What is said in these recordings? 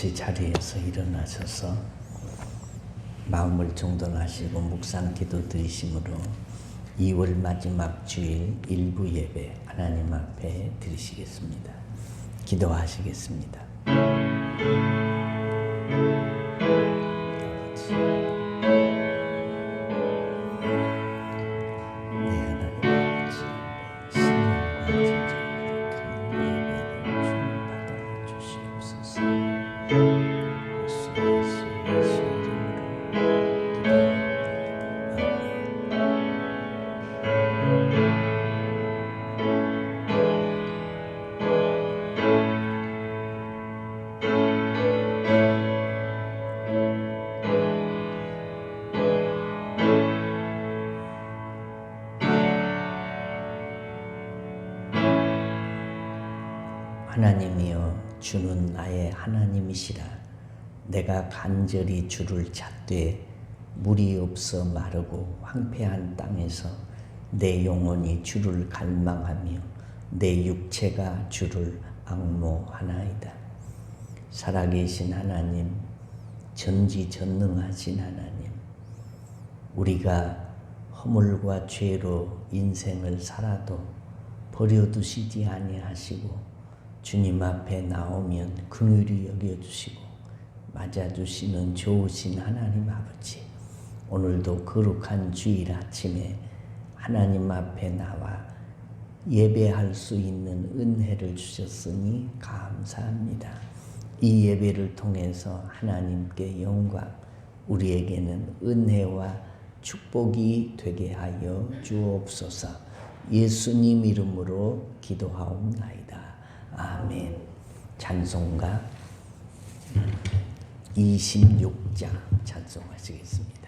같이 자리에서 일어나셔서 마음을 정돈하시고 묵상 기도 드리심으로 2월 마지막 주일 일부 예배 하나님 앞에 드리시겠습니다. 기도하시겠습니다. 하나님이여 주는 나의 하나님이시라. 내가 간절히 주를 찾되 물이 없어 마르고 황폐한 땅에서 내 영혼이 주를 갈망하며 내 육체가 주를 앙모하나이다. 살아계신 하나님, 전지전능하신 하나님, 우리가 허물과 죄로 인생을 살아도 버려두시지 아니하시고 주님 앞에 나오면 긍휼히 여겨주시고 맞아주시는 좋으신 하나님 아버지, 오늘도 거룩한 주일 아침에 하나님 앞에 나와 예배할 수 있는 은혜를 주셨으니 감사합니다. 이 예배를 통해서 하나님께 영광, 우리에게는 은혜와 축복이 되게 하여 주옵소서. 예수님 이름으로 기도하옵나이다. 아멘. 찬송가 26장 찬송하시겠습니다.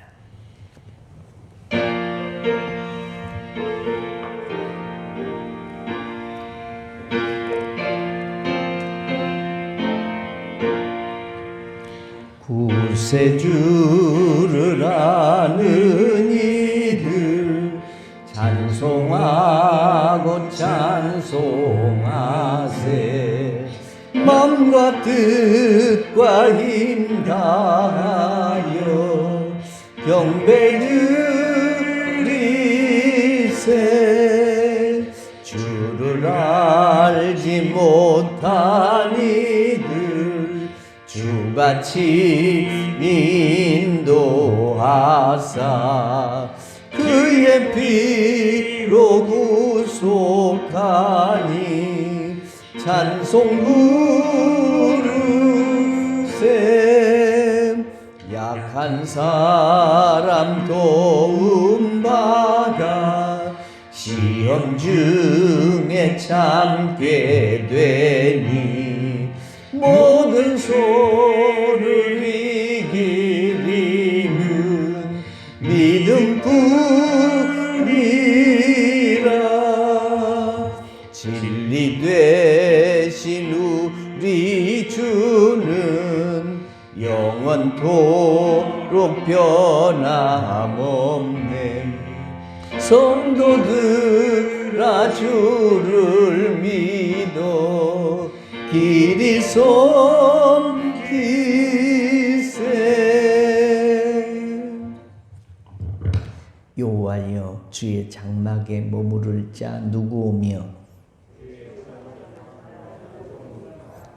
구세주를 아는 이들 찬송하고 찬송하세. 마음과 뜻과 힘 다하여 경배 드리세. 주를 알지 못한 이들 주같이 인도하사 그의 피로 구속하니 찬송 부르세. 약한 사람 도움받아 시험 중에 참게 되니 모든 소를 이기리는 믿음뿐이라. 진리 되신 우리 주는 영원토록 변함없네. 성도들아 주를 믿어 길이 섬기세. 여호와여 주의 장막에 머무를 자 누구오며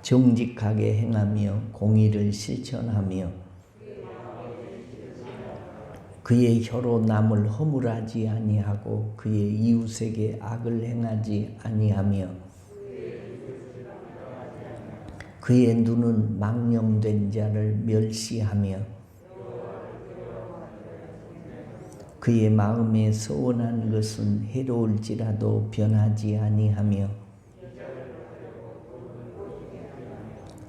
정직하게 행하며 공의를 실천하며 그의 혀로 남을 허물하지 아니하고 그의 이웃에게 악을 행하지 아니하며 그의 눈은 망령된 자를 멸시하며 그의 마음에 서원한 것은 해로울지라도 변하지 아니하며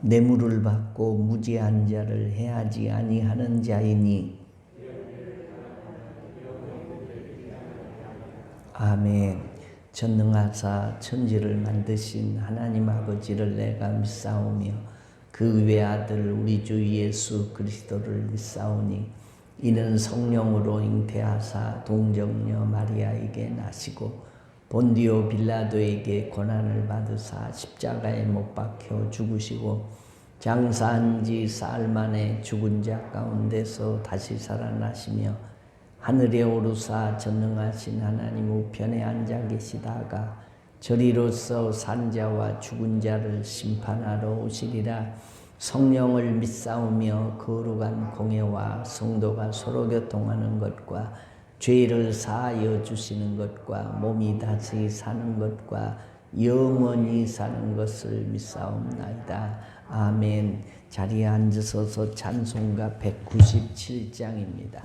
뇌물을 받고 무죄한 자를 해하지 아니하는 자이니. 아멘. 전능하사 천지를 만드신 하나님 아버지를 내가 믿사오며 그 외아들 우리 주 예수 그리스도를 믿사오니 이는 성령으로 잉태하사 동정녀 마리아에게 나시고 본디오 빌라도에게 고난을 받으사 십자가에 못 박혀 죽으시고 장사한 지 사흘 만에 죽은 자 가운데서 다시 살아나시며 하늘에 오르사 전능하신 하나님 우편에 앉아 계시다가 저리로서 산자와 죽은 자를 심판하러 오시리라. 성령을 믿사오며 거룩한 공예와 성도가 서로 교통하는 것과 죄를 사하여 주시는 것과 몸이 다시 사는 것과 영원히 사는 것을 믿사옵나이다. 아멘. 자리에 앉으셔서 찬송가 197장입니다.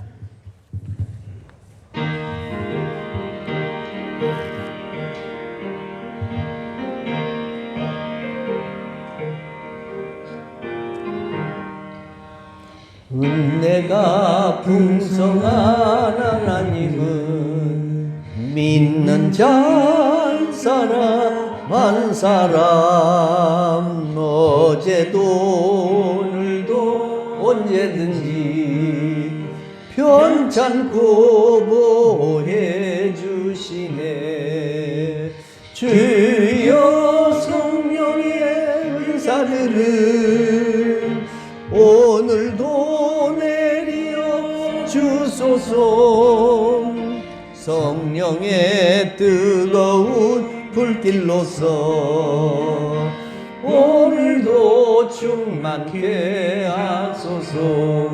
은혜가 풍성한 하나님은 믿는 자 한 사람 어제도 오늘도 언제든지 편찮고 보호해 주시네. 주여 성령의 은사들을 오늘도 내리어 주소서. 성령의 뜨거운 불길로서 오늘도 충만케 하소서.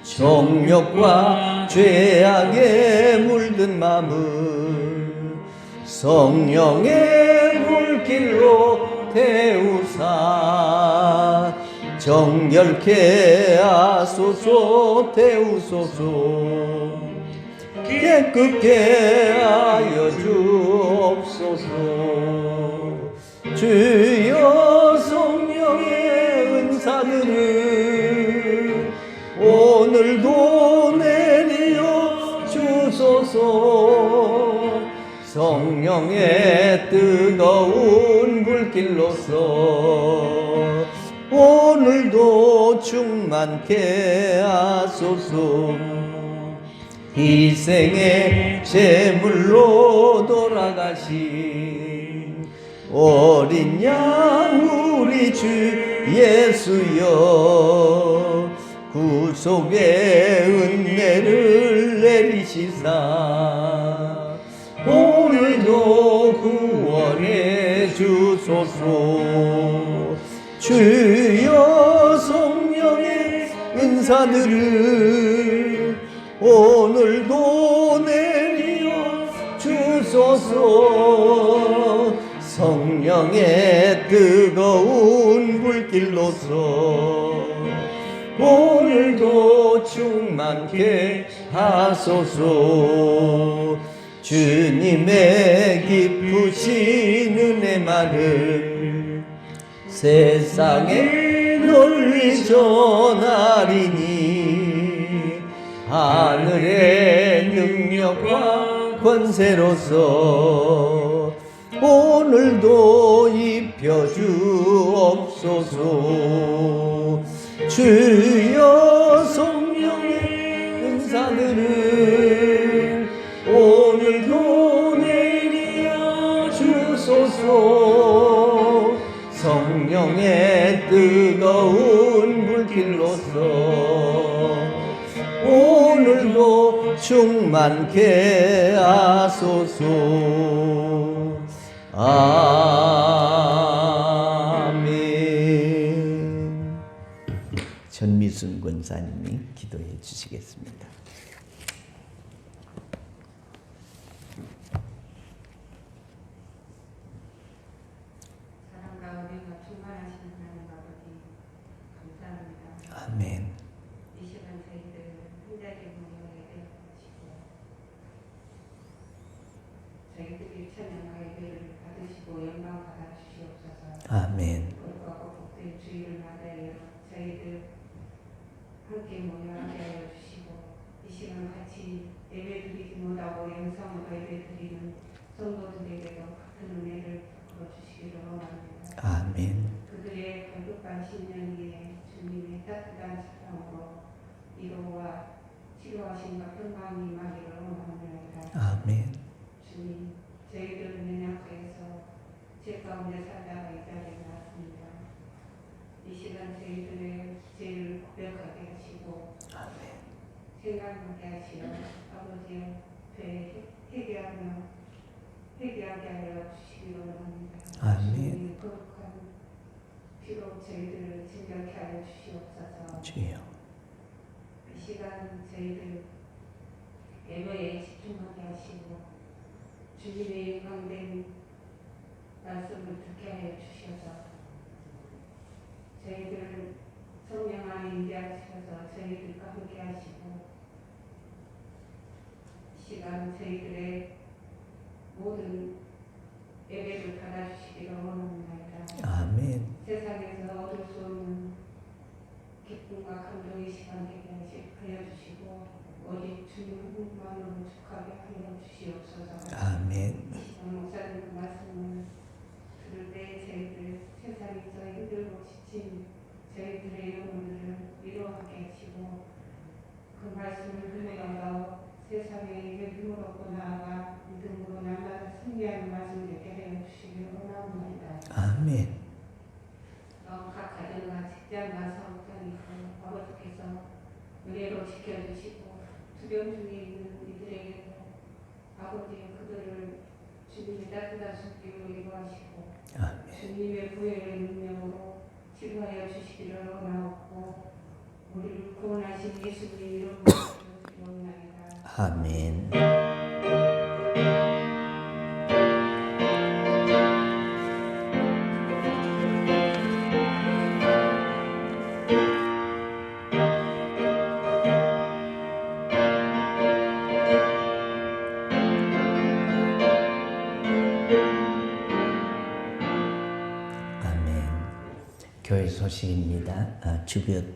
정욕과 죄악에 물든 마음을 성령의 물길로 태우사 정결케 하소서. 태우소서. 깨끗게 하여 주옵소서. 주여 성령의 은사들을 오늘도 내리어 주소서. 성령의 뜨거운 불길로서 오늘도 충만케 하소서. 희생의 제물로 돌아가신 어린 양 우리 주 예수여, 구속의 은혜를 내리시사 오늘도 구원해 주소서. 주여 성령의 은사들을 오늘도 내리어 주소서. 성령의 뜨거운 불길로서 오늘도 충만케 하소서. 주님의 기쁘신 은혜만을 세상에 널리 전하리니 하늘의 능력과 권세로서 오늘도 입혀주옵소서. 주여 성령의 은사들을 오늘도 내리어 주소서. 성령의 뜨거운 불길로서 오늘도 충만케 하소서. 아멘. 전미순 권사님이 기도해 주시겠습니다. 사랑과 은혜가 충만하신 하나님 아버지 감사합니다. 아멘. 이 시간 저희들 한 자리에 모여 예배를 드시고 저희들이 찬양과 예배를 받으시고 영광 받아 주시옵소서. 아멘. 거룩하고 복된 주일을 맞이하여 저희들 함께 모여 하게 하여 주시고 이 시간 같이 예배 드리지 못하고 영상으로 예배 드리는 성도들에게도 같은 은혜를 베풀어 주시기를 원합니다. 아멘. 그들의 갈급한 심령 위에 주님의 따뜻한 사랑으로 위로와 치료하심과 평강이 임하기를 원합니다. 아멘. 주님, 저희들은 연약해서 죄 가운데 살다가 이 자리에 왔습니다. 이 시간 저희들의 죄를 고백하게 하시고 아멘. 생각나게 하시고 아버지 앞에 회개하게 하여 주시기 원합니다. 아멘. 주님의 거룩한 피로 저희들을 진정케 하여 주시옵소서. 주여. 이 시간 저희들 예배에 집중하게 하시고 주님의 영광된 말씀을 듣게 하여 주셔서 저희들 성령 안에 임재하셔서 저희들과 함께 하시고 이 시간 저희들의 모든 예배를 받아주시기를 원합니다. 아멘. 세상에서 얻을 수 없는 기쁨과 감동의 시간 되게 하여 주시고 오직 주님 한 분만으로 축하게 하여 주시옵소서. 아멘. 이 시간 목사님 말씀을 들을 때 저희들 세상에서 힘들고 지친 저희들의 영혼들을 위로하게 하시고 그 말씀을 들으면서 세상에 힘을 얻고 나아가 믿음으로 날마다 승리하는 말씀 되게 하여 주시기를 원합니다. 아멘. 각 가정과 직장과 사업장이 있고 아버지께서 은혜로 지켜주시고 투병 중에 있는 이들에게도 아버지 그들을 주님의 따뜻한 손길로 위로하시고 아멘. 주님의 부여의 능력으로 치료하여 주시기를 원하옵고 우리를 구원하신 예수님 이름으로 기도드리옵나이다. 아멘. 교회 소식입니다.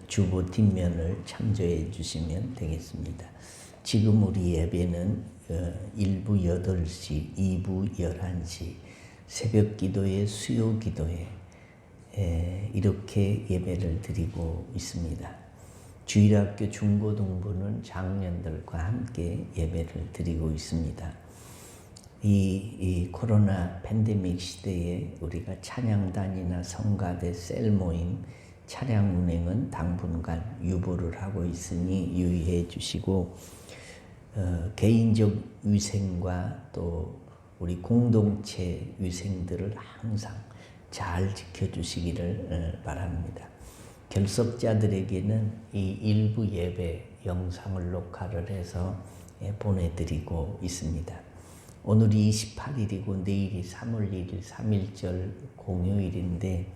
주보 뒷면을 참조해 주시면 되겠습니다. 지금 우리 예배는 1부 8시, 2부 11시, 새벽 기도회, 수요 기도회 이렇게 예배를 드리고 있습니다. 주일학교 중고등부는 장년들과 함께 예배를 드리고 있습니다. 이 코로나 팬데믹 시대에 우리가 찬양단이나 성가대 셀 모임 차량 운행은 당분간 유보를 하고 있으니 유의해 주시고 개인적 위생과 또 우리 공동체 위생들을 항상 잘 지켜주시기를 바랍니다. 결석자들에게는 이 일부 예배 영상을 녹화를 해서 보내드리고 있습니다. 오늘이 28일이고 내일이 3월 1일 3.1절 공휴일인데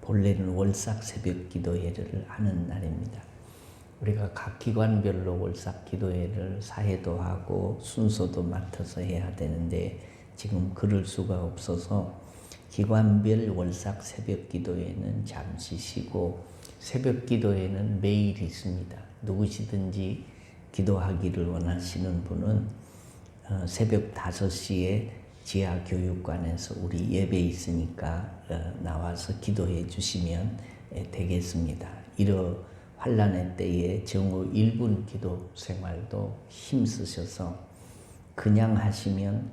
본래는 월삭 새벽 기도회를 하는 날입니다. 우리가 각 기관별로 월삭 기도회를 사회도 하고 순서도 맡아서 해야 되는데 지금 그럴 수가 없어서 기관별 월삭 새벽 기도회는 잠시 쉬고 새벽 기도회는 매일 있습니다. 누구시든지 기도하기를 원하시는 분은 새벽 5시에 지하교육관에서 우리 예배 있으니까 나와서 기도해 주시면 되겠습니다. 이러 환난의 때에 정오 1분 기도 생활도 힘쓰셔서 그냥 하시면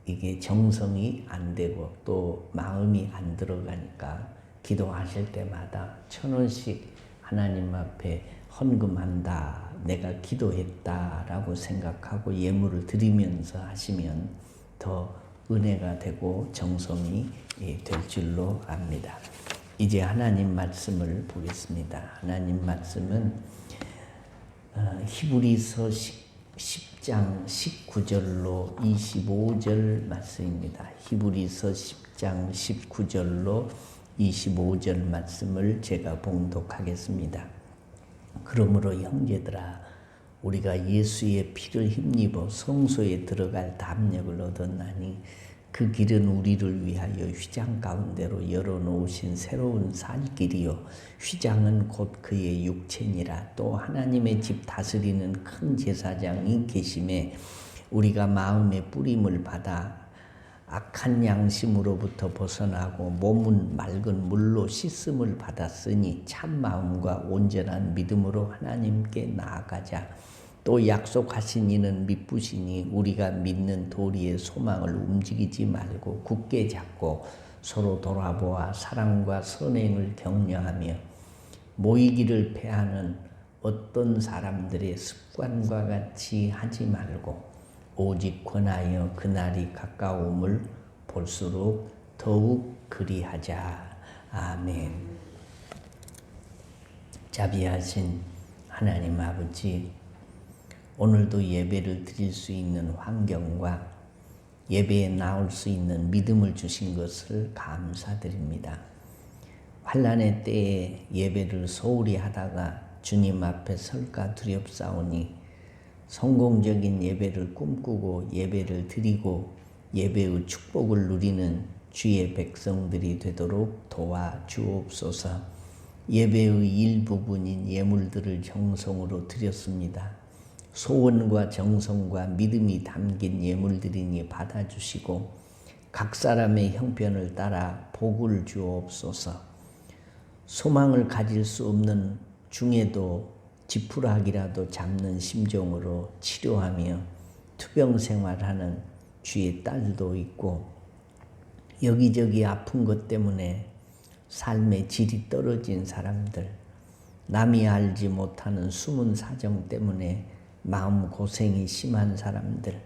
이게 정성이 안 되고 또 마음이 안 들어가니까 기도하실 때마다 1,000원씩 하나님 앞에 헌금한다. 내가 기도했다라고 생각하고 예물을 드리면서 하시면 더 은혜가 되고 정성이 될 줄로 압니다. 이제 하나님 말씀을 보겠습니다. 하나님 말씀은 히브리서 10장 19절로 25절 말씀입니다. 히브리서 10장 19절로 25절 말씀을 제가 봉독하겠습니다. 그러므로 형제들아 우리가 예수의 피를 힘입어 성소에 들어갈 담력을 얻었나니 그 길은 우리를 위하여 휘장 가운데로 열어놓으신 새로운 살 길이요 휘장은 곧 그의 육체니라. 또 하나님의 집 다스리는 큰 제사장이 계심에 우리가 마음의 뿌림을 받아 악한 양심으로부터 벗어나고 몸은 맑은 물로 씻음을 받았으니 참 마음과 온전한 믿음으로 하나님께 나아가자. 또 약속하신 이는 미쁘시니 우리가 믿는 도리의 소망을 움직이지 말고 굳게 잡고 서로 돌아보아 사랑과 선행을 격려하며 모이기를 패하는 어떤 사람들의 습관과 같이 하지 말고 오직 권하여 그날이 가까움을 볼수록 더욱 그리하자. 아멘. 자비하신 하나님 아버지, 오늘도 예배를 드릴 수 있는 환경과 예배에 나올 수 있는 믿음을 주신 것을 감사드립니다. 환난의 때에 예배를 소홀히 하다가 주님 앞에 설까 두렵사오니 성공적인 예배를 꿈꾸고 예배를 드리고 예배의 축복을 누리는 주의 백성들이 되도록 도와주옵소서. 예배의 일부분인 예물들을 정성으로 드렸습니다. 소원과 정성과 믿음이 담긴 예물들이니 받아주시고 각 사람의 형편을 따라 복을 주옵소서. 소망을 가질 수 없는 중에도 지푸라기라도 잡는 심정으로 치료하며 투병 생활하는 주의 딸도 있고 여기저기 아픈 것 때문에 삶의 질이 떨어진 사람들, 남이 알지 못하는 숨은 사정 때문에 마음 고생이 심한 사람들,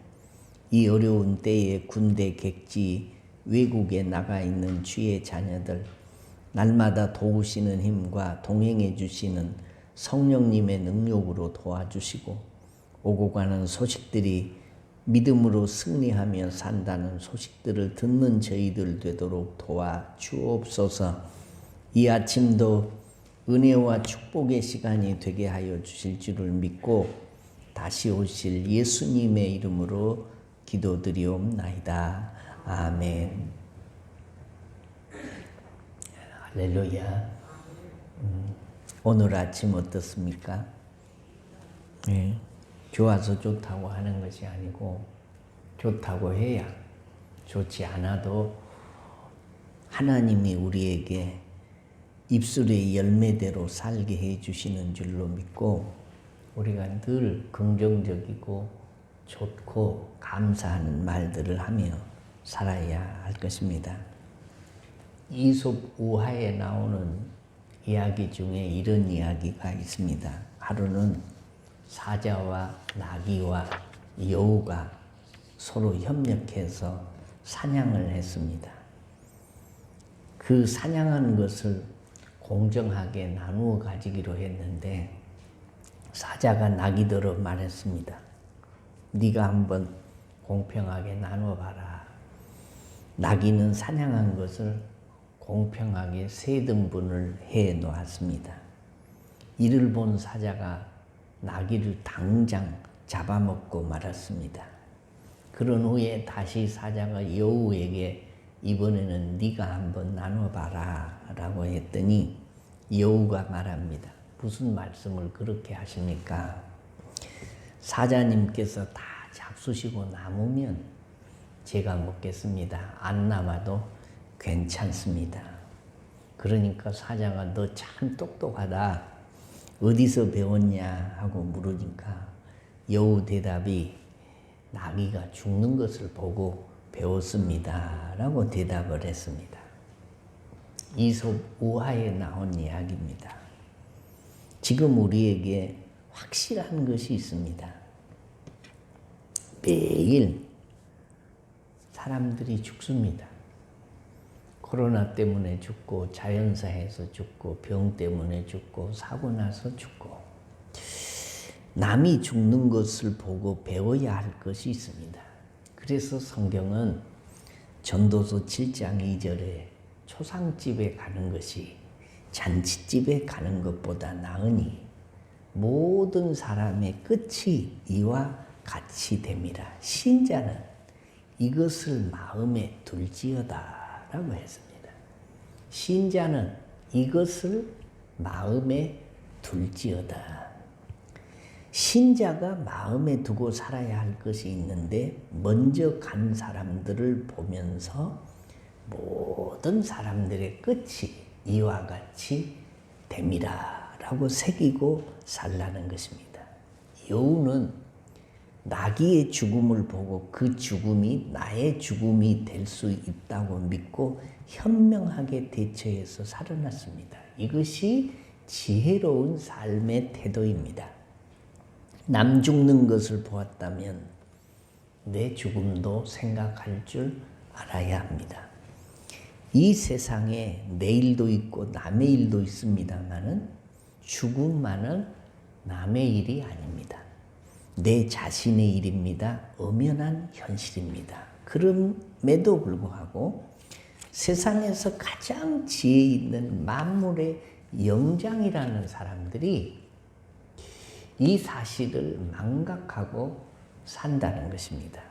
이 어려운 때에 군대 객지 외국에 나가 있는 주의 자녀들, 날마다 도우시는 힘과 동행해 주시는 성령님의 능력으로 도와주시고 오고 가는 소식들이 믿음으로 승리하며 산다는 소식들을 듣는 저희들 되도록 도와주옵소서. 이 아침도 은혜와 축복의 시간이 되게 하여 주실 줄을 믿고 다시 오실 예수님의 이름으로 기도드리옵나이다. 아멘. 할렐루야. 오늘 아침 어떻습니까? 네. 좋아서 좋다고 하는 것이 아니고 좋다고 해야 좋지 않아도 하나님이 우리에게 입술의 열매대로 살게 해 주시는 줄로 믿고 우리가 늘 긍정적이고 좋고 감사하는 말들을 하며 살아야 할 것입니다. 이솝 우화에 나오는 이야기 중에 이런 이야기가 있습니다. 하루는 사자와 나귀와 여우가 서로 협력해서 사냥을 했습니다. 그 사냥한 것을 공정하게 나누어 가지기로 했는데 사자가 나귀들을 말했습니다. 네가 한번 공평하게 나눠봐라. 나귀는 사냥한 것을 공평하게 세 등분을 해 놓았습니다. 이를 본 사자가 나귀를 당장 잡아먹고 말았습니다. 그런 후에 다시 사자가 여우에게 이번에는 네가 한번 나눠봐라 라고 했더니 여우가 말합니다. 무슨 말씀을 그렇게 하십니까? 사자님께서 다 잡수시고 남으면 제가 먹겠습니다. 안 남아도 괜찮습니다. 그러니까 사자가 너 참 똑똑하다. 어디서 배웠냐 하고 물으니까 여우 대답이 나귀가 죽는 것을 보고 배웠습니다 라고 대답을 했습니다. 이솝 우화에 나온 이야기입니다. 지금 우리에게 확실한 것이 있습니다. 매일 사람들이 죽습니다. 코로나 때문에 죽고 자연사에서 죽고 병 때문에 죽고 사고 나서 죽고 남이 죽는 것을 보고 배워야 할 것이 있습니다. 그래서 성경은 전도서 7장 2절에 초상집에 가는 것이 잔치집에 가는 것보다 나으니 모든 사람의 끝이 이와 같이 됨이라. 신자는 이것을 마음에 둘지어다 라고 했습니다. 신자는 이것을 마음에 둘지어다. 신자가 마음에 두고 살아야 할 것이 있는데 먼저 간 사람들을 보면서 모든 사람들의 끝이 이와 같이 됨이라 라고 새기고 살라는 것입니다. 여우는 나귀의 죽음을 보고 그 죽음이 나의 죽음이 될 수 있다고 믿고 현명하게 대처해서 살아났습니다. 이것이 지혜로운 삶의 태도입니다. 남 죽는 것을 보았다면 내 죽음도 생각할 줄 알아야 합니다. 이 세상에 내일도 있고 남의 일도 있습니다만은 죽음만은 남의 일이 아닙니다. 내 자신의 일입니다. 엄연한 현실입니다. 그럼에도 불구하고 세상에서 가장 지혜 있는 만물의 영장이라는 사람들이 이 사실을 망각하고 산다는 것입니다.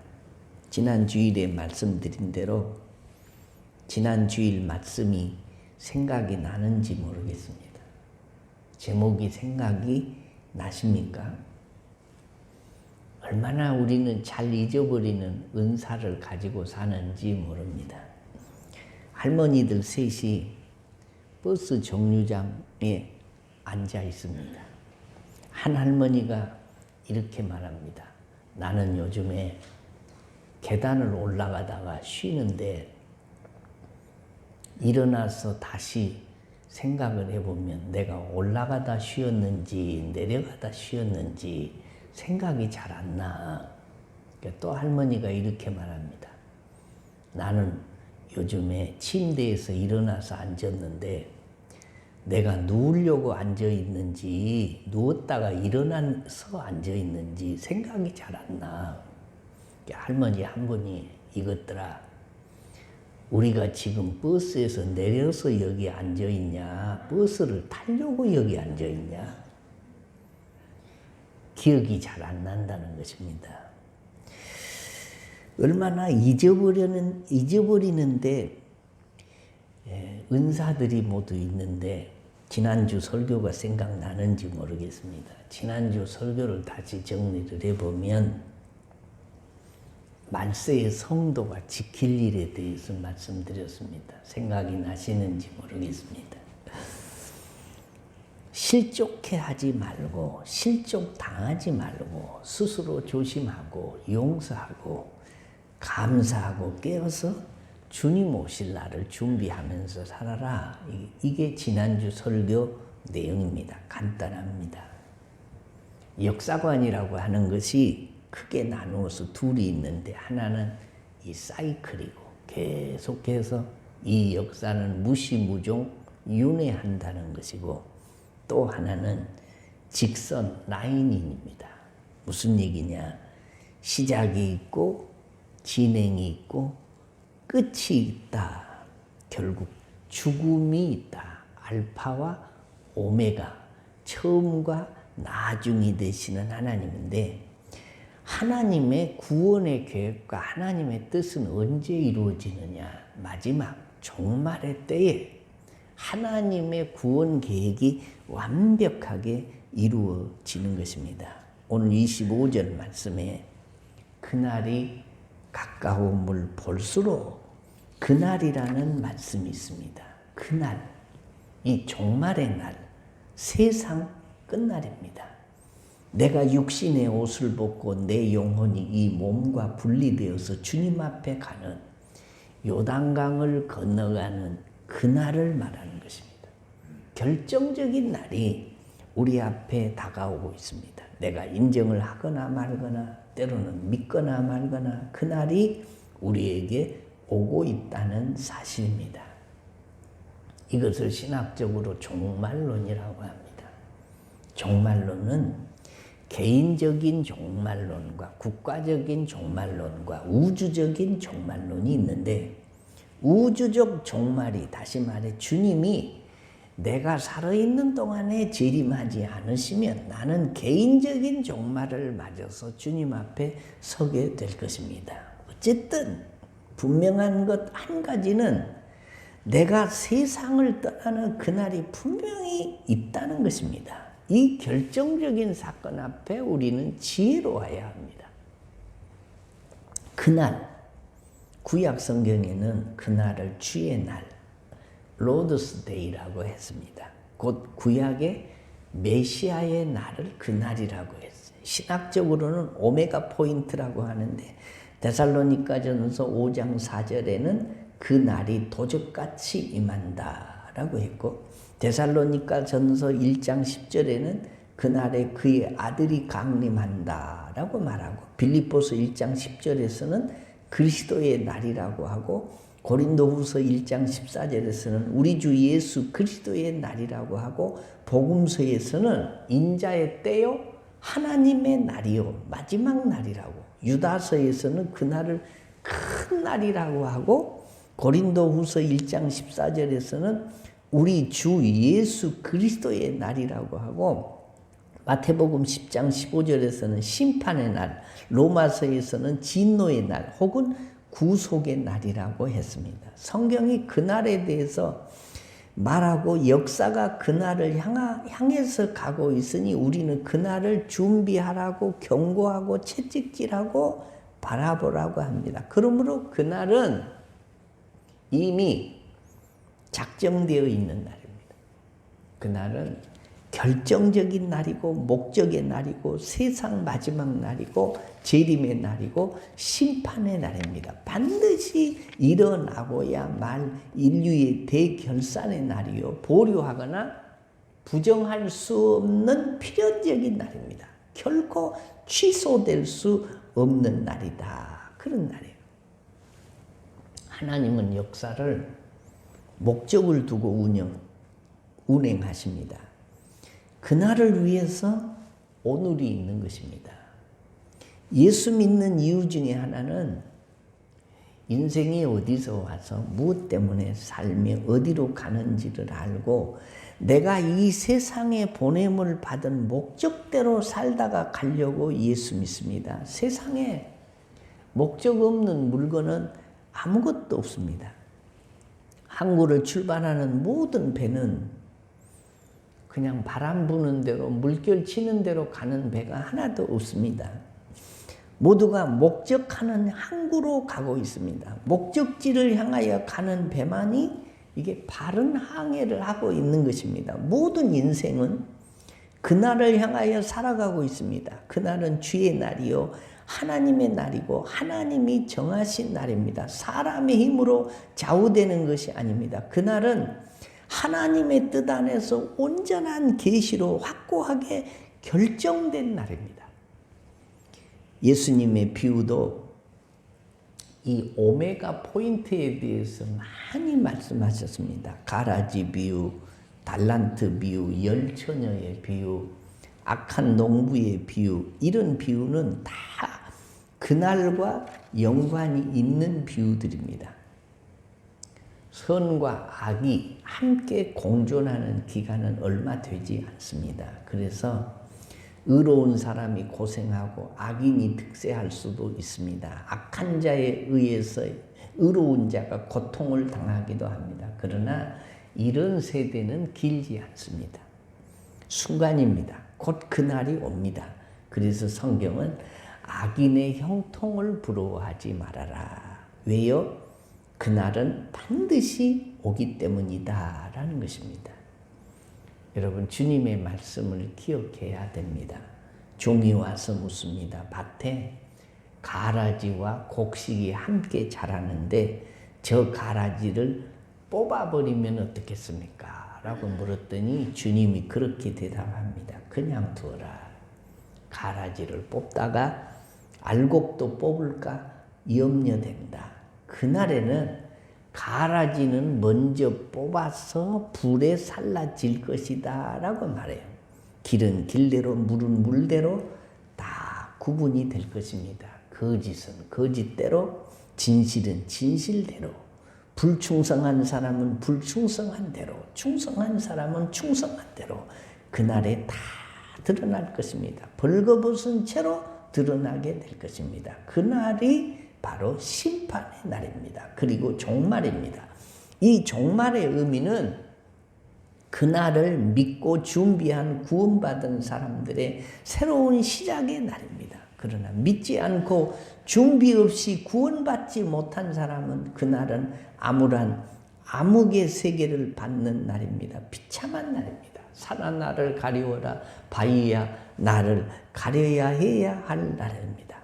지난 주일에 말씀드린 대로 지난 주일 말씀이 생각이 나는지 모르겠습니다. 제목이 생각이 나십니까? 얼마나 우리는 잘 잊어버리는 은사를 가지고 사는지 모릅니다. 할머니들 셋이 버스 정류장에 앉아 있습니다. 한 할머니가 이렇게 말합니다. 나는 요즘에 계단을 올라가다가 쉬는데 일어나서 다시 생각을 해보면 내가 올라가다 쉬었는지 내려가다 쉬었는지 생각이 잘 안 나. 또 할머니가 이렇게 말합니다. 나는 요즘에 침대에서 일어나서 앉았는데 내가 누우려고 앉아있는지 누웠다가 일어나서 앉아있는지 생각이 잘 안 나. 할머니 한 분이 이것들아, 우리가 지금 버스에서 내려서 여기 앉아있냐, 버스를 타려고 여기 앉아있냐, 기억이 잘 안 난다는 것입니다. 얼마나 잊어버리는데 은사들이 모두 있는데 지난주 설교가 생각나는지 모르겠습니다. 지난주 설교를 다시 정리를 해보면 말세의 성도가 지킬 일에 대해서 말씀드렸습니다. 생각이 나시는지 모르겠습니다. 실족해하지 말고 실족당하지 말고 스스로 조심하고 용서하고 감사하고 깨어서 주님 오실 날을 준비하면서 살아라. 이게 지난주 설교 내용입니다. 간단합니다. 역사관이라고 하는 것이 크게 나누어서 둘이 있는데 하나는 이 사이클이고 계속해서 이 역사는 무시무종 윤회한다는 것이고 또 하나는 직선 라인입니다. 무슨 얘기냐? 시작이 있고 진행이 있고 끝이 있다. 결국 죽음이 있다. 알파와 오메가, 처음과 나중이 되시는 하나님인데 하나님의 구원의 계획과 하나님의 뜻은 언제 이루어지느냐? 마지막 종말의 때에 하나님의 구원 계획이 완벽하게 이루어지는 것입니다. 오늘 25절 말씀에 그날이 가까움을 볼수록 그날이라는 말씀이 있습니다. 그날, 이 종말의 날, 세상 끝날입니다. 내가 육신의 옷을 벗고 내 영혼이 이 몸과 분리되어서 주님 앞에 가는 요단강을 건너가는 그날을 말하는 것입니다. 결정적인 날이 우리 앞에 다가오고 있습니다. 내가 인정을 하거나 말거나 때로는 믿거나 말거나 그날이 우리에게 오고 있다는 사실입니다. 이것을 신학적으로 종말론이라고 합니다. 종말론은 개인적인 종말론과 국가적인 종말론과 우주적인 종말론이 있는데 우주적 종말이 다시 말해 주님이 내가 살아있는 동안에 재림하지 않으시면 나는 개인적인 종말을 맞아서 주님 앞에 서게 될 것입니다. 어쨌든 분명한 것 한 가지는 내가 세상을 떠나는 그날이 분명히 있다는 것입니다. 이 결정적인 사건 앞에 우리는 지혜로워야 합니다. 그날, 구약 성경에는 그날을 주의 날, 로드스 데이라고 했습니다. 곧 구약의 메시아의 날을 그날이라고 했어요. 신학적으로는 오메가 포인트라고 하는데 데살로니가전서 5장 4절에는 그 날이 도적같이 임한다라고 했고 데살로니가전서 1장 10절에는 그날에 그의 아들이 강림한다라고 말하고 빌립보서 1장 10절에서는 그리스도의 날이라고 하고 고린도후서 1장 14절에서는 우리 주 예수 그리스도의 날이라고 하고 복음서에서는 인자의 때요 하나님의 날이요 마지막 날이라고 유다서에서는 그날을 큰 날이라고 하고 고린도후서 1장 14절에서는 우리 주 예수 그리스도의 날이라고 하고 마태복음 10장 15절에서는 심판의 날, 로마서에서는 진노의 날 혹은 구속의 날이라고 했습니다. 성경이 그날에 대해서 말하고 역사가 그날을 향해서 가고 있으니 우리는 그날을 준비하라고 경고하고 채찍질하고 바라보라고 합니다. 그러므로 그날은 이미 작정되어 있는 날입니다. 그날은 결정적인 날이고 목적의 날이고 세상 마지막 날이고 재림의 날이고 심판의 날입니다. 반드시 일어나고야 말 인류의 대결산의 날이요 보류하거나 부정할 수 없는 필연적인 날입니다. 결코 취소될 수 없는 날이다. 그런 날이에요. 하나님은 역사를 목적을 두고 운행하십니다. 그날을 위해서 오늘이 있는 것입니다. 예수 믿는 이유 중에 하나는 인생이 어디서 와서 무엇 때문에 살며 어디로 가는지를 알고 내가 이 세상에 보냄을 받은 목적대로 살다가 가려고 예수 믿습니다. 세상에 목적 없는 물건은 아무것도 없습니다. 항구를 출발하는 모든 배는 그냥 바람 부는 대로 물결 치는 대로 가는 배가 하나도 없습니다. 모두가 목적하는 항구로 가고 있습니다. 목적지를 향하여 가는 배만이 이게 바른 항해를 하고 있는 것입니다. 모든 인생은 그날을 향하여 살아가고 있습니다. 그날은 주의 날이요 하나님의 날이고 하나님이 정하신 날입니다. 사람의 힘으로 좌우되는 것이 아닙니다. 그날은 하나님의 뜻 안에서 온전한 계시로 확고하게 결정된 날입니다. 예수님의 비유도 이 오메가 포인트에 대해서 많이 말씀하셨습니다. 가라지 비유, 달란트 비유, 열처녀의 비유, 악한 농부의 비유, 이런 비유는 다 그날과 연관이 있는 비유들입니다. 선과 악이 함께 공존하는 기간은 얼마 되지 않습니다. 그래서 의로운 사람이 고생하고 악인이 득세할 수도 있습니다. 악한 자에 의해서 의로운 자가 고통을 당하기도 합니다. 그러나 이런 세대는 길지 않습니다. 순간입니다. 곧 그날이 옵니다. 그래서 성경은 악인의 형통을 부러워하지 말아라. 왜요? 그날은 반드시 오기 때문이다 라는 것입니다. 여러분 주님의 말씀을 기억해야 됩니다. 종이 와서 묻습니다. 밭에 가라지와 곡식이 함께 자라는데 저 가라지를 뽑아버리면 어떻겠습니까? 라고 물었더니 주님이 그렇게 대답합니다. 그냥 두어라. 가라지를 뽑다가 알곡도 뽑을까 염려된다. 그날에는 가라지는 먼저 뽑아서 불에 살라질 것이다 라고 말해요. 길은 길대로 물은 물대로 다 구분이 될 것입니다. 거짓은 거짓대로 진실은 진실대로 불충성한 사람은 불충성한 대로 충성한 사람은 충성한 대로 그날에 다 드러날 것입니다. 벌거벗은 채로 드러나게 될 것입니다. 그날이 바로 심판의 날입니다. 그리고 종말입니다. 이 종말의 의미는 그날을 믿고 준비한 구원받은 사람들의 새로운 시작의 날입니다. 그러나 믿지 않고 준비 없이 구원받지 못한 사람은 그날은 암울한 암흑의 세계를 받는 날입니다. 비참한 날입니다. 산 하나를 가리워라 바위야 나를 가려야 해야 할 날입니다.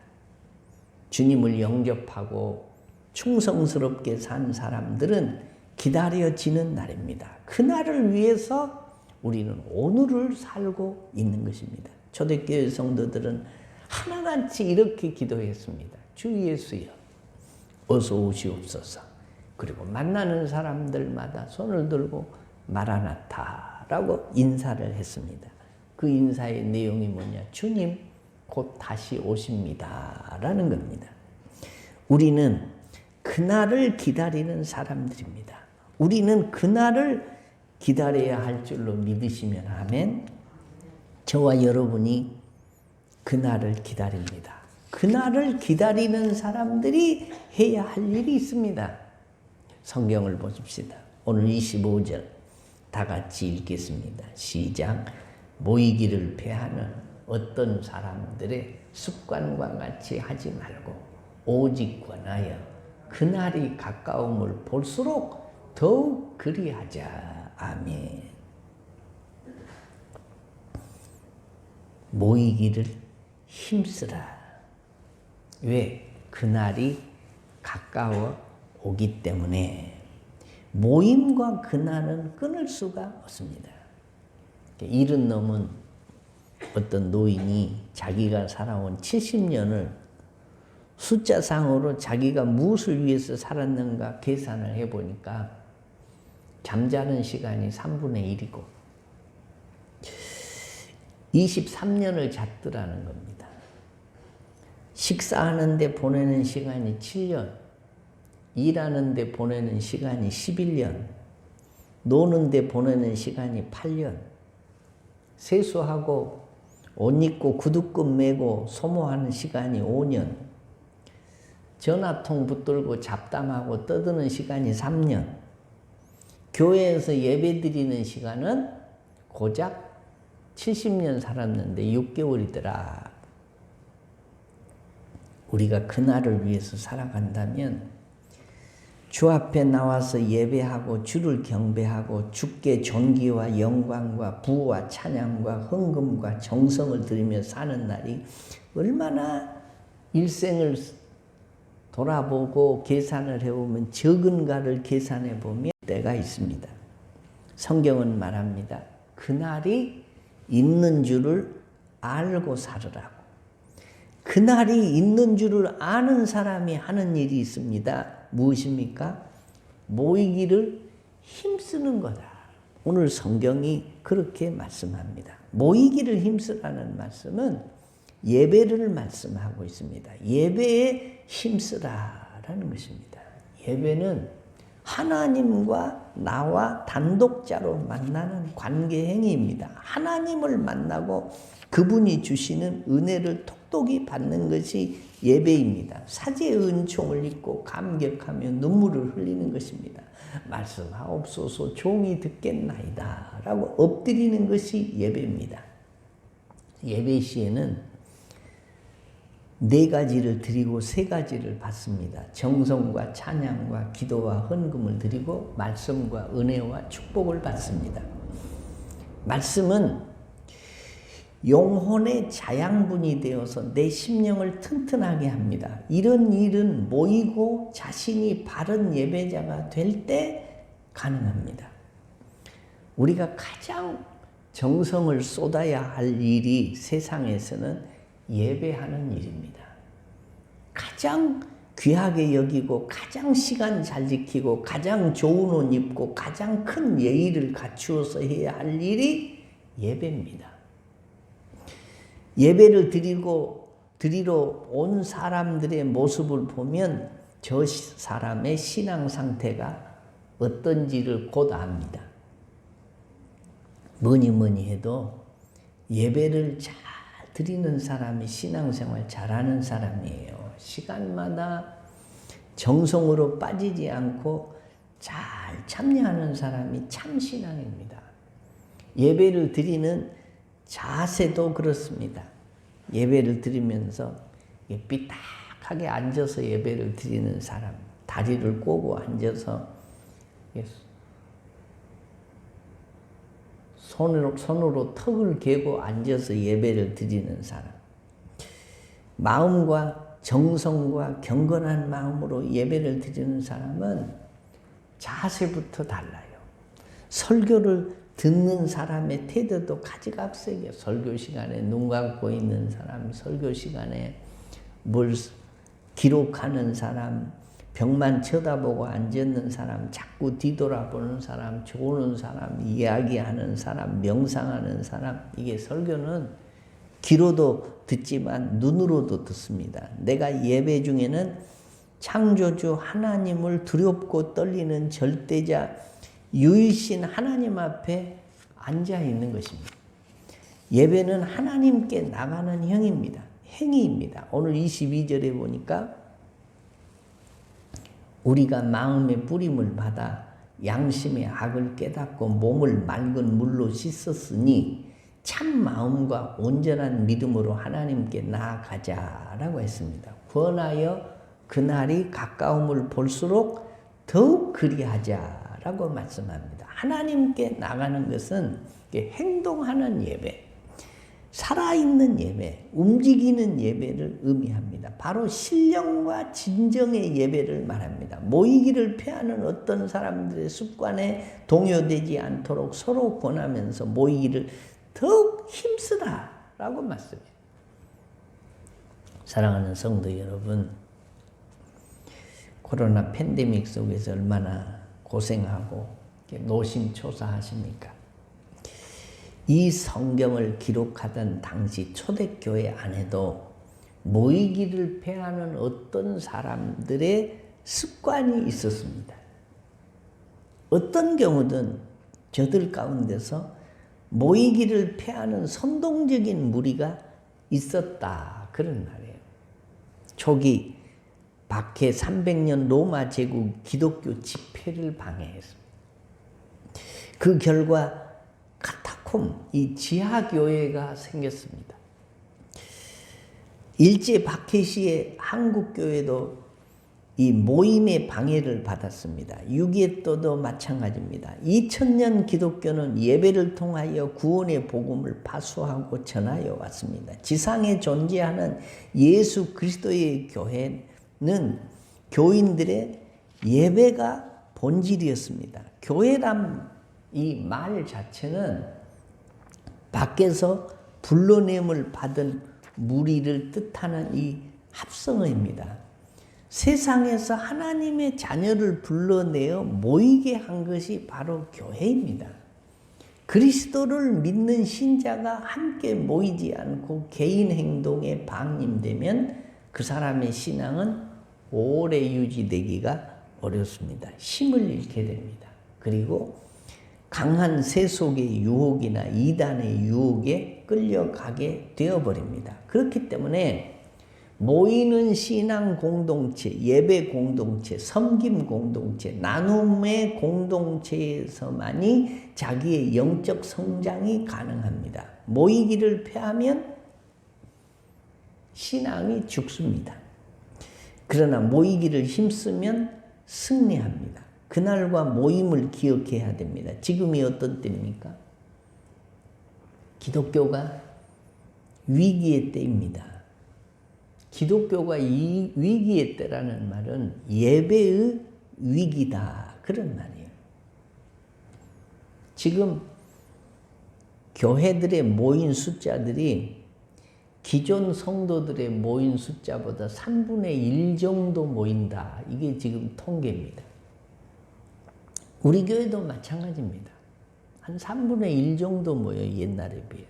주님을 영접하고 충성스럽게 산 사람들은 기다려지는 날입니다. 그 날을 위해서 우리는 오늘을 살고 있는 것입니다. 초대교회 성도들은 하나같이 이렇게 기도했습니다. 주 예수여, 어서 오시옵소서. 그리고 만나는 사람들마다 손을 들고 마라나타라고 인사를 했습니다. 그 인사의 내용이 뭐냐? 주님 곧 다시 오십니다 라는 겁니다. 우리는 그날을 기다리는 사람들입니다. 우리는 그날을 기다려야 할 줄로 믿으시면 아멘. 저와 여러분이 그날을 기다립니다. 그날을 기다리는 사람들이 해야 할 일이 있습니다. 성경을 보십시다. 오늘 25절 다 같이 읽겠습니다. 시작. 모이기를 패하는 어떤 사람들의 습관과 같이 하지 말고 오직 권하여 그날이 가까움을 볼수록 더욱 그리하자. 아멘. 모이기를 힘쓰라. 왜? 그날이 가까워 오기 때문에 모임과 그날은 끊을 수가 없습니다. 일흔 넘은 어떤 노인이 자기가 살아온 70년을 숫자상으로 자기가 무엇을 위해서 살았는가 계산을 해보니까 잠자는 시간이 3분의 1이고 23년을 잤더라는 겁니다. 식사하는 데 보내는 시간이 7년, 일하는 데 보내는 시간이 11년, 노는 데 보내는 시간이 8년, 세수하고 옷 입고 구두끈 매고 소모하는 시간이 5년, 전화통 붙들고 잡담하고 떠드는 시간이 3년, 교회에서 예배 드리는 시간은 고작 70년 살았는데 6개월이더라. 우리가 그날을 위해서 살아간다면 주 앞에 나와서 예배하고 주를 경배하고 주께 존귀와 영광과 부와 찬양과 헌금과 정성을 드리며 사는 날이 얼마나 일생을 돌아보고 계산을 해보면 적은가를 계산해 보면 때가 있습니다. 성경은 말합니다. 그날이 있는 줄을 알고 살으라고. 그날이 있는 줄을 아는 사람이 하는 일이 있습니다. 무엇입니까? 모이기를 힘쓰는 거다. 오늘 성경이 그렇게 말씀합니다. 모이기를 힘쓰라는 말씀은 예배를 말씀하고 있습니다. 예배에 힘쓰라라는 것입니다. 예배는 하나님과 나와 단독자로 만나는 관계 행위입니다. 하나님을 만나고 그분이 주시는 은혜를 톡톡히 받는 것이 예배입니다. 사제의 은총을 입고 감격하며 눈물을 흘리는 것입니다. 말씀하옵소서 종이 듣겠나이다 라고 엎드리는 것이 예배입니다. 예배 시에는 4가지를 드리고 3가지를 받습니다. 정성과 찬양과 기도와 헌금을 드리고 말씀과 은혜와 축복을 받습니다. 말씀은 영혼의 자양분이 되어서 내 심령을 튼튼하게 합니다. 이런 일은 모이고 자신이 바른 예배자가 될 때 가능합니다. 우리가 가장 정성을 쏟아야 할 일이 세상에서는 예배하는 일입니다. 가장 귀하게 여기고 가장 시간 잘 지키고 가장 좋은 옷 입고 가장 큰 예의를 갖추어서 해야 할 일이 예배입니다. 예배를 드리러 온 사람들의 모습을 보면 저 사람의 신앙 상태가 어떤지를 곧 압니다. 뭐니 해도 예배를 잘 드리는 사람이 신앙생활 잘하는 사람이에요. 시간마다 정성으로 빠지지 않고 잘 참여하는 사람이 참 신앙입니다. 예배를 드리는 자세도 그렇습니다. 예배를 드리면서 삐딱하게 앉아서 예배를 드리는 사람, 다리를 꼬고 앉아서 손으로 턱을 개고 앉아서 예배를 드리는 사람, 마음과 정성과 경건한 마음으로 예배를 드리는 사람은 자세부터 달라요. 설교를 듣는 사람의 태도도 가지각색이에요. 설교 시간에 눈 감고 있는 사람, 설교 시간에 뭘 기록하는 사람, 벽만 쳐다보고 앉아있는 사람, 자꾸 뒤돌아보는 사람, 조는 사람, 이야기하는 사람, 명상하는 사람. 이게 설교는 귀로도 듣지만 눈으로도 듣습니다. 내가 예배 중에는 창조주 하나님을 두렵고 떨리는 절대자 유일신 하나님 앞에 앉아 있는 것입니다. 예배는 하나님께 나가는 행위입니다. 오늘 22절에 보니까 우리가 마음의 뿌림을 받아 양심의 악을 깨닫고 몸을 맑은 물로 씻었으니 참 마음과 온전한 믿음으로 하나님께 나아가자라고 했습니다. 권하여 그날이 가까움을 볼수록 더욱 그리하자라고 말씀합니다. 하나님께 나가는 것은 행동하는 예배, 살아있는 예배, 움직이는 예배를 의미합니다. 바로 신령과 진정의 예배를 말합니다. 모이기를 피하는 어떤 사람들의 습관에 동요되지 않도록 서로 권하면서 모이기를 더욱 힘쓰라라고 말씀해요. 사랑하는 성도 여러분, 코로나 팬데믹 속에서 얼마나 고생하고 노심초사하십니까? 이 성경을 기록하던 당시 초대교회 안에도 모이기를 패하는 어떤 사람들의 습관이 있었습니다. 어떤 경우든 저들 가운데서 모이기를 패하는 선동적인 무리가 있었다, 그런 말이에요. 초기 박해 300년 로마 제국 기독교 집회를 방해했습니다. 그 결과 이 지하교회가 생겼습니다. 일제 박해 시에 한국교회도 이 모임의 방해를 받았습니다. 6.25도 마찬가지입니다. 2000년 기독교는 예배를 통하여 구원의 복음을 파수하고 전하여 왔습니다. 지상에 존재하는 예수 그리스도의 교회는 교인들의 예배가 본질이었습니다. 교회란 이 말 자체는 밖에서 불러냄을 받은 무리를 뜻하는 이 합성어입니다. 세상에서 하나님의 자녀를 불러내어 모이게 한 것이 바로 교회입니다. 그리스도를 믿는 신자가 함께 모이지 않고 개인 행동에 방임되면 그 사람의 신앙은 오래 유지되기가 어렵습니다. 힘을 잃게 됩니다. 그리고 강한 세속의 유혹이나 이단의 유혹에 끌려가게 되어버립니다. 그렇기 때문에 모이는 신앙 공동체, 예배 공동체, 섬김 공동체, 나눔의 공동체에서만이 자기의 영적 성장이 가능합니다. 모이기를 패하면 신앙이 죽습니다. 그러나 모이기를 힘쓰면 승리합니다. 그날과 모임을 기억해야 됩니다. 지금이 어떤 때입니까? 기독교가 위기의 때입니다. 기독교가 이 위기의 때라는 말은 예배의 위기다, 그런 말이에요. 지금 교회들의 모인 숫자들이 기존 성도들의 모인 숫자보다 3분의 1 정도 모인다. 이게 지금 통계입니다. 우리 교회도 마찬가지입니다. 한 3분의 1 정도 모여요, 옛날에 비해서.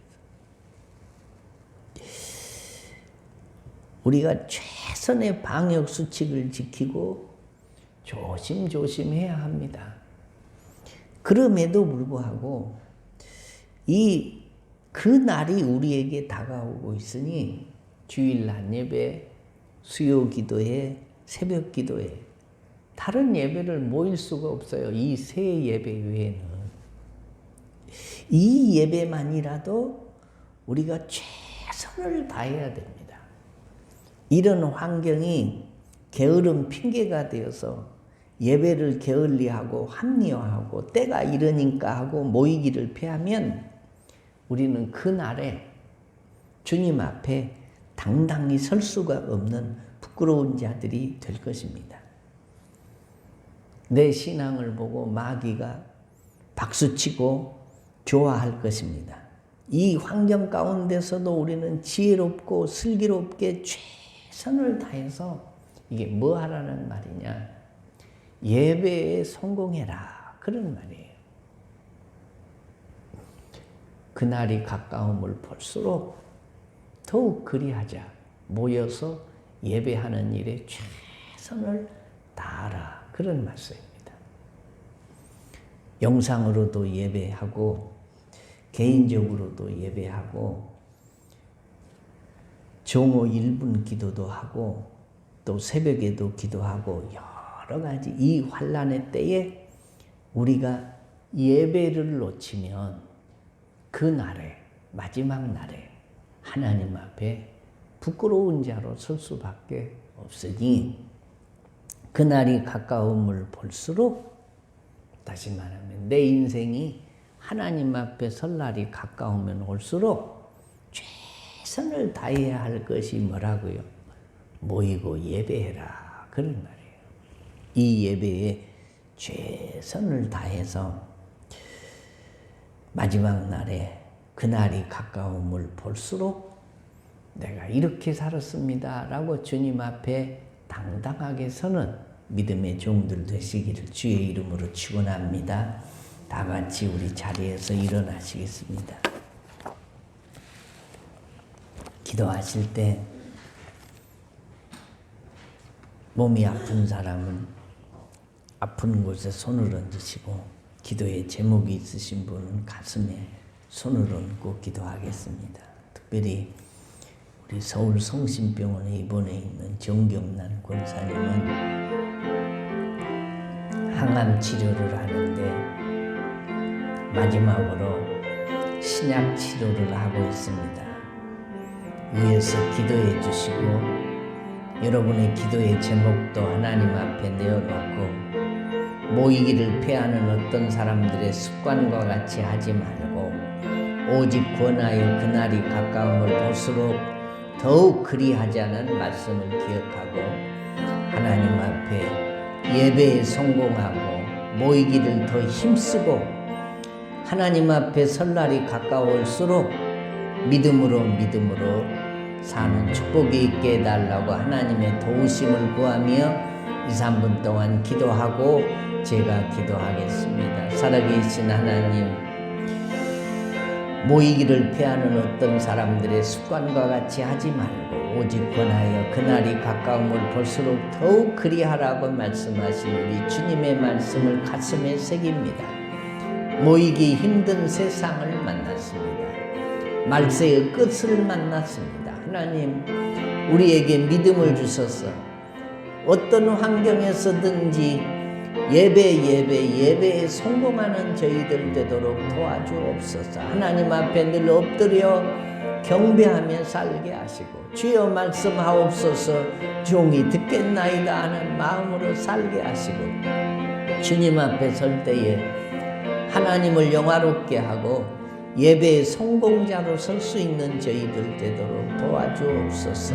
우리가 최선의 방역 수칙을 지키고 조심조심해야 합니다. 그럼에도 불구하고 그 날이 우리에게 다가오고 있으니 주일 낮 예배, 수요 기도회, 새벽 기도회, 다른 예배를 모일 수가 없어요. 이 세 예배 외에는. 이 예배만이라도 우리가 최선을 다해야 됩니다. 이런 환경이 게으름 핑계가 되어서 예배를 게을리하고 합리화하고 때가 이러니까 하고 모이기를 피하면 우리는 그날에 주님 앞에 당당히 설 수가 없는 부끄러운 자들이 될 것입니다. 내 신앙을 보고 마귀가 박수치고 좋아할 것입니다. 이 환경 가운데서도 우리는 지혜롭고 슬기롭게 최선을 다해서 이게 뭐 하라는 말이냐? 예배에 성공해라. 그런 말이에요. 그날이 가까움을 볼수록 더욱 그리하자. 모여서 예배하는 일에 최선을 다하라. 그런 말씀입니다. 영상으로도 예배하고 개인적으로도 예배하고 정오 1분 기도도 하고 또 새벽에도 기도하고 여러 가지 이 환난의 때에 우리가 예배를 놓치면 그 날에 마지막 날에 하나님 앞에 부끄러운 자로 설 수밖에 없으니 그날이 가까움을 볼수록 다시 말하면 내 인생이 하나님 앞에 설 날이 가까우면 올수록 최선을 다해야 할 것이 뭐라고요? 모이고 예배해라. 그런 말이에요. 이 예배에 최선을 다해서 마지막 날에 그날이 가까움을 볼수록 내가 이렇게 살았습니다 라고 주님 앞에 당당하게 서는 믿음의 종들 되시기를 주의 이름으로 축원합니다. 다 같이 우리 자리에서 일어나시겠습니다. 기도하실 때 몸이 아픈 사람은 아픈 곳에 손을 얹으시고 기도에 제목이 있으신 분은 가슴에 손을 얹고 기도하겠습니다. 특별히 우리 서울 성심병원에 입원해 있는 정경란 권사님은 항암 치료를 하는데 마지막으로 신약 치료를 하고 있습니다. 위에서 기도해 주시고 여러분의 기도의 제목도 하나님 앞에 내어놓고 모이기를 패하는 어떤 사람들의 습관과 같이 하지 말고 오직 권하여 그날이 가까움을 볼수록 더욱 그리하자는 말씀을 기억하고 하나님 앞에 예배에 성공하고 모이기를 더 힘쓰고 하나님 앞에 설 날이 가까울수록 믿음으로 사는 축복이 있게 해달라고 하나님의 도우심을 구하며 2, 3분 동안 기도하고 제가 기도하겠습니다. 살아계신 하나님, 모이기를 패하는 어떤 사람들의 습관과 같이 하지 말고 오직 권하여 그날이 가까움을 볼수록 더욱 그리하라고 말씀하신 우리 주님의 말씀을 가슴에 새깁니다. 모이기 힘든 세상을 만났습니다. 말세의 끝을 만났습니다. 하나님, 우리에게 믿음을 주셔서 어떤 환경에서든지 예배에 성공하는 저희들 되도록 도와주옵소서. 하나님 앞에 늘 엎드려 경배하며 살게 하시고 주여 말씀하옵소서 종이 듣겠나이다 하는 마음으로 살게 하시고 주님 앞에 설 때에 하나님을 영화롭게 하고 예배의 성공자로 설 수 있는 저희들 되도록 도와주옵소서.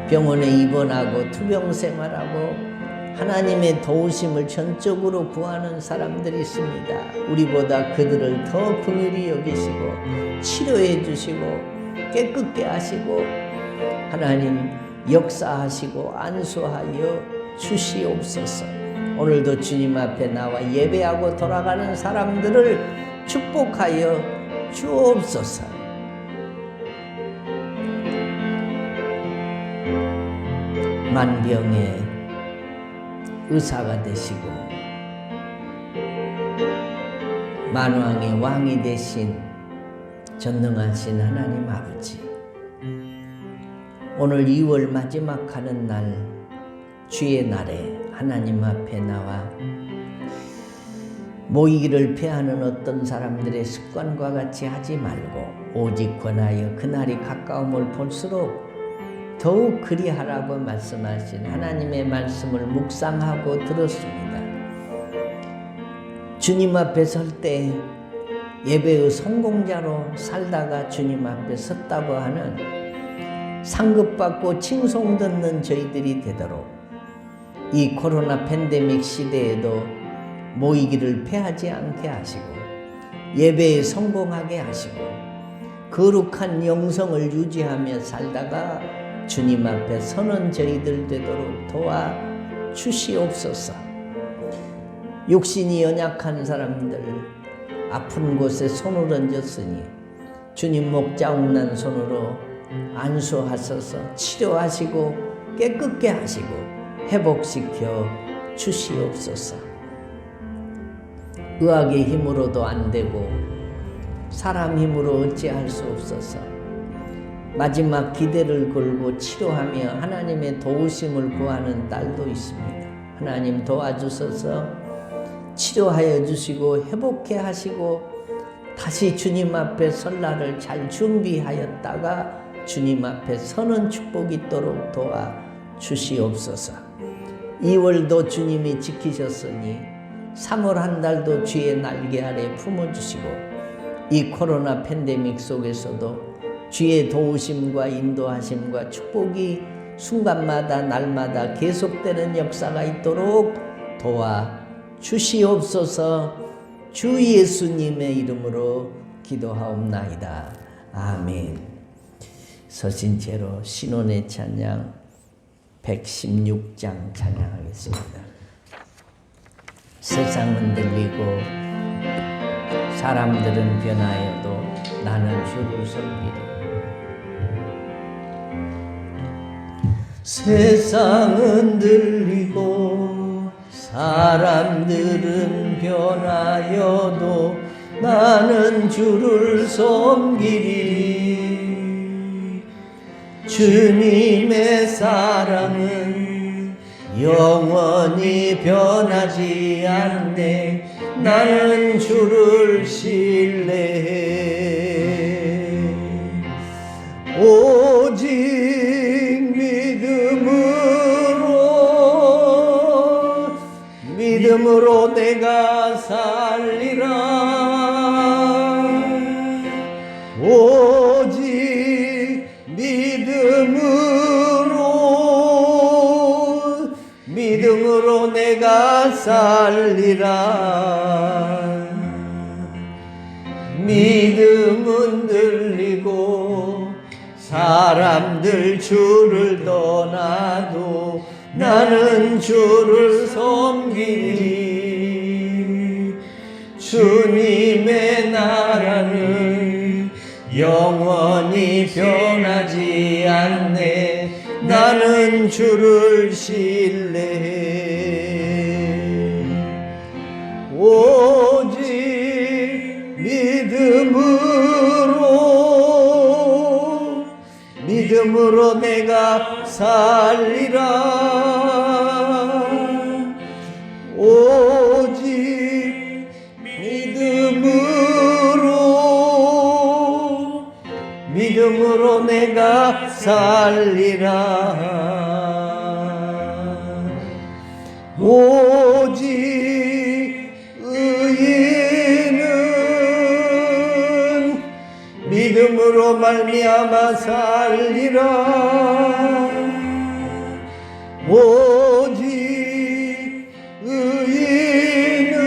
병원에 입원하고 투병 생활하고 하나님의 도우심을 전적으로 구하는 사람들이 있습니다. 우리보다 그들을 더 긍휼히 여기시고 치료해 주시고 깨끗게 하시고 하나님 역사하시고 안수하여 주시옵소서. 오늘도 주님 앞에 나와 예배하고 돌아가는 사람들을 축복하여 주옵소서. 만병의 의사가 되시고 만왕의 왕이 되신 전능하신 하나님 아버지, 오늘 2월 마지막 하는 날 주의 날에 하나님 앞에 나와 모이기를 패하는 어떤 사람들의 습관과 같이 하지 말고 오직 권하여 그날이 가까움을 볼수록 더욱 그리하라고 말씀하신 하나님의 말씀을 묵상하고 들었습니다. 주님 앞에 설 때 예배의 성공자로 살다가 주님 앞에 섰다고 하는 상급받고 칭송 듣는 저희들이 되도록 이 코로나 팬데믹 시대에도 모이기를 패하지 않게 하시고 예배에 성공하게 하시고 거룩한 영성을 유지하며 살다가 주님 앞에 서는 저희들 되도록 도와 주시옵소서. 육신이 연약한 사람들 아픈 곳에 손을 얹었으니 주님 목자욱난 손으로 안수하셔서 치료하시고 깨끗게 하시고 회복시켜 주시옵소서. 의학의 힘으로도 안 되고 사람 힘으로 어찌할 수 없어서 마지막 기대를 걸고 치료하며 하나님의 도우심을 구하는 딸도 있습니다. 하나님 도와주셔서 치료하여 주시고 회복해 하시고 다시 주님 앞에 설 날을 잘 준비하였다가 주님 앞에 서는 축복이 있도록 도와 주시옵소서. 2월도 주님이 지키셨으니 3월 한 달도 주의 날개 아래 품어주시고 이 코로나 팬데믹 속에서도 주의 도우심과 인도하심과 축복이 순간마다 날마다 계속되는 역사가 있도록 도와 주시옵소서. 주 예수님의 이름으로 기도하옵나이다. 아멘. 서신 채로 신혼의 찬양 116장 찬양하겠습니다. 세상은 들리고 사람들은 변하여도 나는 주를 섬기리. 세상은 들리고 사람들은 변하여도 나는 주를 섬기리. 주님의 사랑은 영원히 변하지 않네. 나는 주를 신뢰해. 오직 믿음으로 내가 살리라. 오직 믿음으로 내가 살리라. 믿음은 들리고 사람들 주를 떠나도 나는 주를 섬기리. 주님의 나라는 영원히 변하지 않네. 나는 주를 신뢰해. 오직 믿음으로 내가 살리라. 오직 믿음으로 내가 살리라. 오직 의인은 믿음으로 말미암아 살리라. 오직 의인은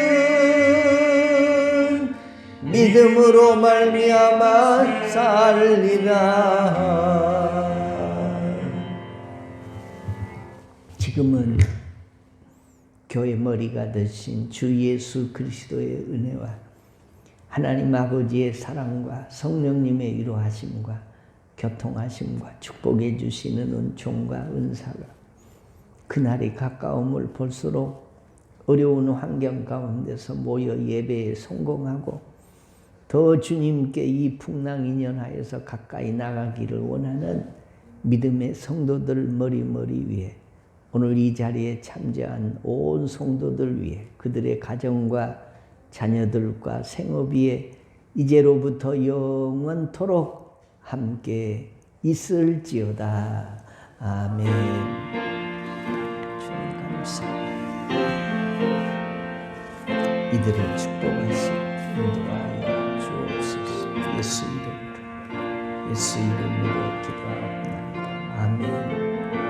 믿음으로 말미암아 살리라. 지금은 교회 머리가 되신 주 예수 그리스도의 은혜와 하나님 아버지의 사랑과 성령님의 위로하심과 교통하심과 축복해 주시는 은총과 은사가 그날이 가까움을 볼수록 어려운 환경 가운데서 모여 예배에 성공하고 더 주님께 이 풍랑인연하여서 가까이 나가기를 원하는 믿음의 성도들 머리 위에 오늘 이 자리에 참여한 온 성도들 위해 그들의 가정과 자녀들과 생업 위에 이제로부터 영원토록 함께 있을지어다. 아멘. 주님 감사합니다. 이들을 축복하시고 인도하여 주옵소서. 예수 이름으로 기도합니다. 아멘.